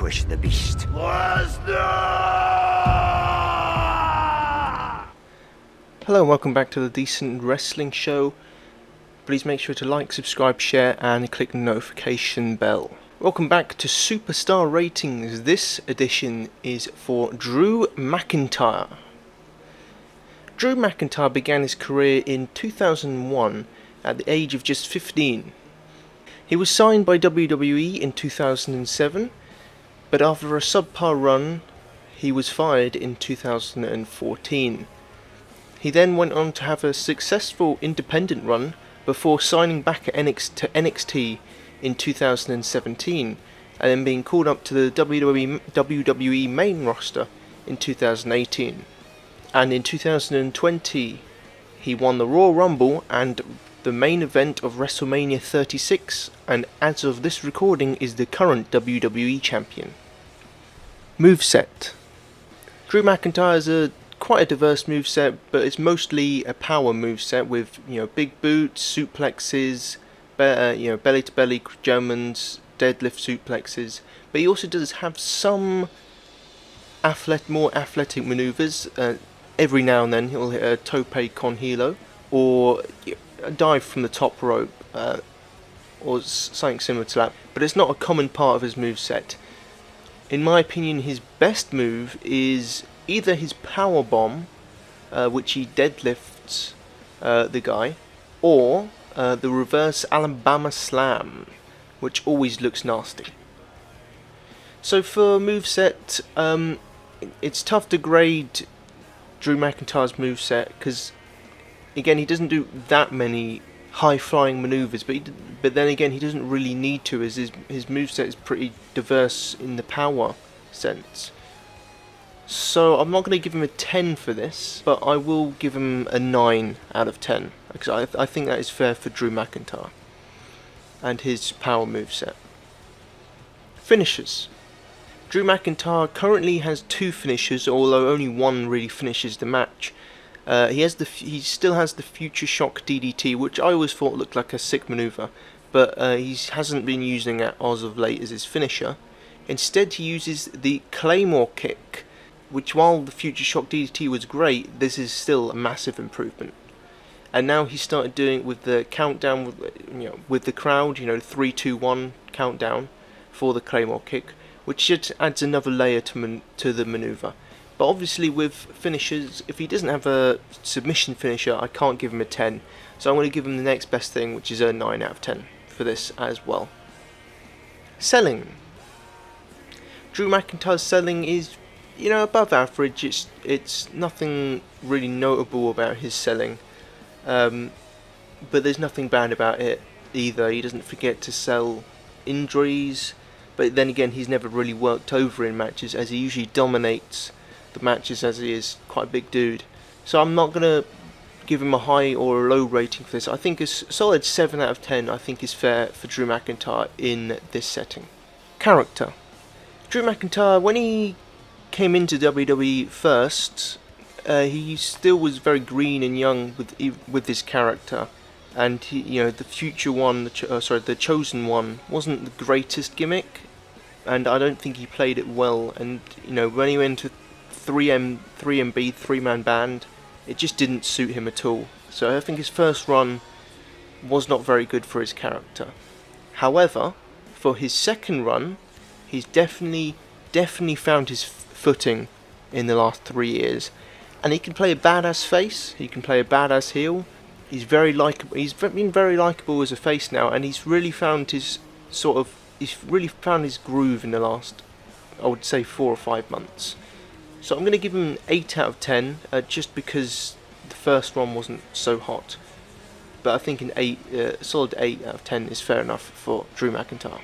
vanquish the beast. Hello and welcome back to the Decent Wrestling Show. Please make sure to like, subscribe, share and click the notification bell. Welcome back to Superstar Ratings. This edition is for Drew McIntyre. Drew McIntyre began his career in 2001 at the age of just 15. He was signed by WWE in 2007, but after a subpar run, he was fired in 2014. He then went on to have a successful independent run before signing back at NXT in 2017 and then being called up to the WWE main roster in 2018. And in 2020 he won the Royal Rumble and the main event of WrestleMania 36, and as of this recording is the current WWE champion. Moveset. Drew McIntyre is quite a diverse moveset, but it's mostly a power moveset with big boots, suplexes, belly to belly Germans, deadlift suplexes. But he also does have some more athletic maneuvers. Every now and then he'll hit a tope con hilo or a dive from the top rope or something similar to that. But it's not a common part of his moveset. In my opinion, his best move is either his power bomb, which he deadlifts the guy, or the reverse Alabama slam, which always looks nasty. So for moveset, it's tough to grade Drew McIntyre's moveset because, again, he doesn't do that many high-flying maneuvers, but then again, he doesn't really need to, as his moveset is pretty diverse in the power sense. So I'm not going to give him a 10 for this, but I will give him a 9 out of 10, because I think that is fair for Drew McIntyre and his power moveset. Finishers. Drew McIntyre currently has 2 finishers, although only one really finishes the match. He still has the Future Shock DDT, which I always thought looked like a sick maneuver, but he hasn't been using that as of late as his finisher. Instead, he uses the Claymore Kick, which, while the Future Shock DDT was great, this is still a massive improvement. And now he started doing it with the countdown, with the crowd, 3, 2, 1 countdown for the Claymore Kick, which just adds another layer to the maneuver. But obviously with finishers, if he doesn't have a submission finisher, I can't give him a 10. So I'm going to give him the next best thing, which is a 9 out of 10 for this as well. Selling. Drew McIntyre's selling is, above average. It's nothing really notable about his selling. But there's nothing bad about it either. He doesn't forget to sell injuries. But then again, he's never really worked over in matches, as he usually dominates the matches as he is quite a big dude. So I'm not going to give him a high or a low rating for this. I think a solid 7 out of 10 I think is fair for Drew McIntyre in this setting. Character. Drew McIntyre, when he came into WWE first, he still was very green and young with his character. And he, the future one, the chosen one, wasn't the greatest gimmick, and I don't think he played it well. And when he went to 3MB, 3-man band, it just didn't suit him at all. So I think his first run was not very good for his character. However, for his second run, he's definitely found his footing in the last 3 years, and he can play a badass face. He can play a badass heel. He's very likable. He's been very likable as a face now, and he's really found his groove in the last, I would say, 4 or 5 months. So I'm going to give him an 8 out of 10, just because the first one wasn't so hot. But I think a solid 8 out of 10 is fair enough for Drew McIntyre.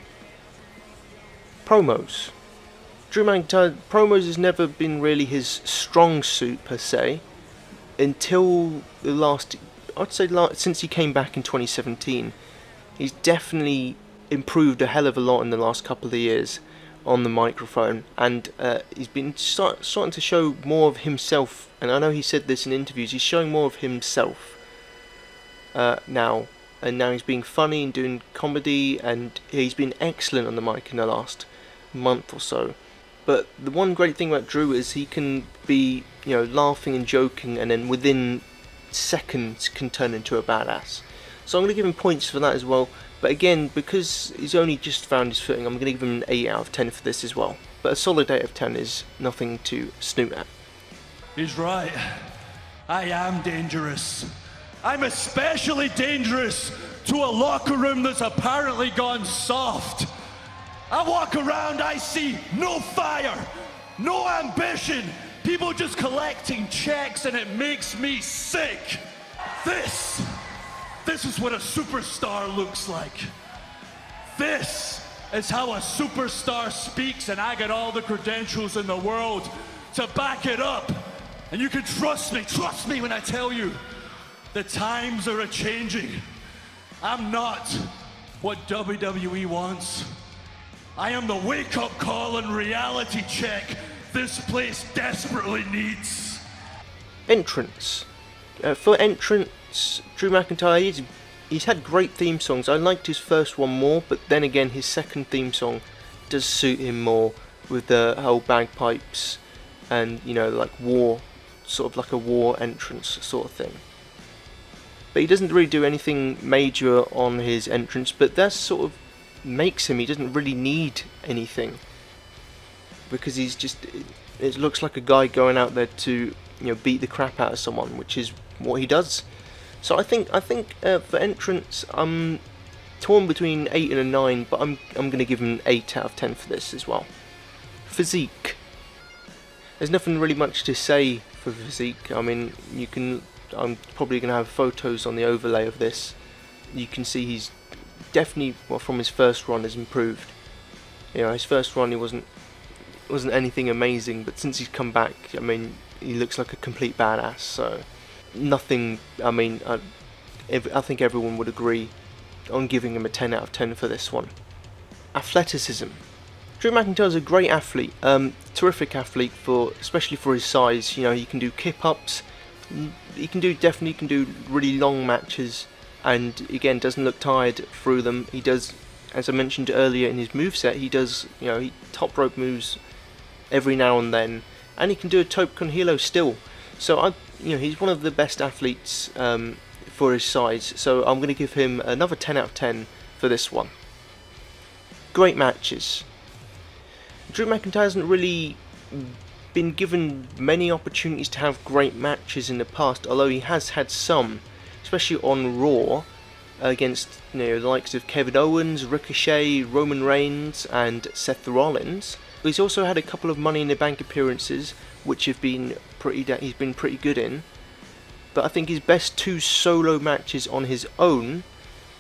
Promos. Drew McIntyre, promos has never been really his strong suit per se, until the last, since he came back in 2017. He's definitely improved a hell of a lot in the last couple of years on the microphone, and he's been starting to show more of himself. And I know he said this in interviews, he's showing more of himself now, and now he's being funny and doing comedy, and he's been excellent on the mic in the last month or so. But the one great thing about Drew is he can be, laughing and joking, and then within seconds can turn into a badass. So I'm going to give him points for that as well. But again, because he's only just found his footing, I'm going to give him an 8 out of 10 for this as well. But a solid 8 out of 10 is nothing to snoot at. He's right. I am dangerous. I'm especially dangerous to a locker room that's apparently gone soft. I walk around, I see no fire, no ambition, people just collecting checks, and it makes me sick. This is what a superstar looks like. This is how a superstar speaks, and I got all the credentials in the world to back it up. And you can trust me when I tell you, the times are a-changing. I'm not what WWE wants. I am the wake-up call and reality check this place desperately needs. Entrance. For entrance, Drew McIntyre, he's had great theme songs. I liked his first one more, but then again his second theme song does suit him more, with the whole bagpipes and, like war, sort of like a war entrance sort of thing. But he doesn't really do anything major on his entrance, but that sort of makes him, he doesn't really need anything, because he's just, it looks like a guy going out there to, beat the crap out of someone, which is what he does. So I think for entrance, I'm torn between 8 and a 9, but I'm going to give him an 8 out of 10 for this as well. Physique. There's nothing really much to say for physique. I mean, I'm probably going to have photos on the overlay of this. You can see he's definitely, from his first run, has improved. His first run he wasn't anything amazing, but since he's come back, I mean, he looks like a complete badass. So nothing. I mean, I think everyone would agree on giving him a 10 out of 10 for this one. Athleticism. Drew McIntyre's a great athlete, terrific athlete, especially for his size. He can do kip-ups, he can do really long matches, and again doesn't look tired through them. He does, as I mentioned earlier in his moveset, he does, he top rope moves every now and then, and he can do a Tope con Hilo still. So he's one of the best athletes for his size. So I'm going to give him another 10 out of 10 for this one. Great matches. Drew McIntyre hasn't really been given many opportunities to have great matches in the past, although he has had some, especially on Raw, against the likes of Kevin Owens, Ricochet, Roman Reigns and Seth Rollins. He's also had a couple of Money in the Bank appearances, which he's been pretty good in. But I think his best 2 solo matches on his own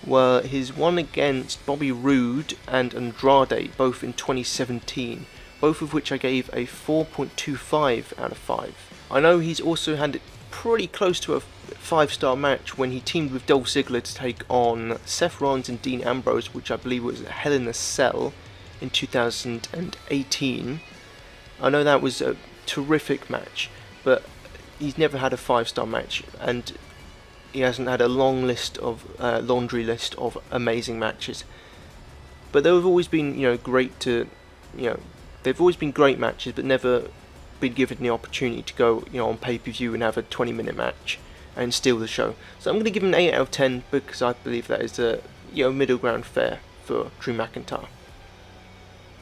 were his one against Bobby Roode and Andrade, both in 2017, both of which I gave a 4.25 out of 5. I know he's also had it pretty close to a 5-star match when he teamed with Dolph Ziggler to take on Seth Rollins and Dean Ambrose, which I believe was Hell in a Cell in 2018. I know that was a terrific match, but he's never had a 5-star match, and he hasn't had a laundry list of amazing matches. But they've always been, they've always been great matches, but never been given the opportunity to go, on pay-per-view and have a 20-minute match and steal the show. So I'm going to give him an 8 out of 10 because I believe that is a, middle ground fair for Drew McIntyre.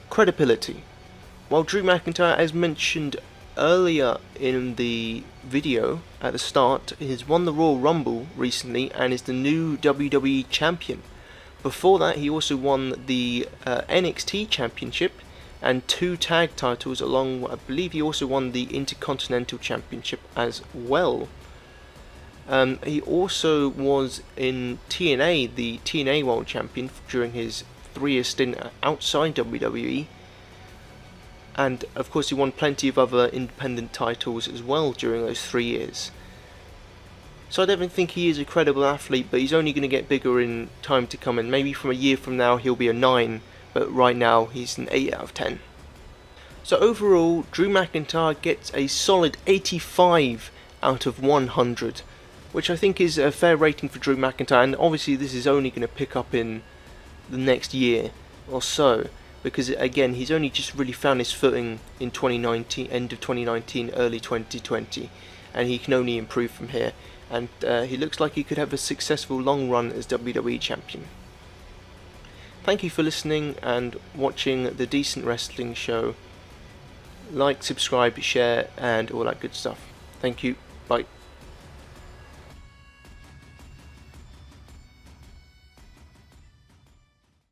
Credibility. While Drew McIntyre, as mentioned earlier in the video at the start, has won the Royal Rumble recently and is the new WWE Champion. Before that, he also won the NXT Championship and 2 tag titles, along, I believe he also won the Intercontinental Championship as well. He also was in TNA, the TNA World Champion, during his 3-year stint outside WWE. And of course he won plenty of other independent titles as well during those 3 years. So I don't think he is a credible athlete, but he's only going to get bigger in time to come, and maybe from a year from now he'll be a 9, but right now he's an 8 out of 10. So overall, Drew McIntyre gets a solid 85 out of 100, which I think is a fair rating for Drew McIntyre, and obviously this is only going to pick up in the next year or so. because again, he's only just really found his footing in 2019, end of 2019, early 2020, and he can only improve from here. And he looks like he could have a successful long run as WWE champion. Thank you for listening and watching the Decent Wrestling Show. Like, subscribe, share, and all that good stuff. Thank you. Bye.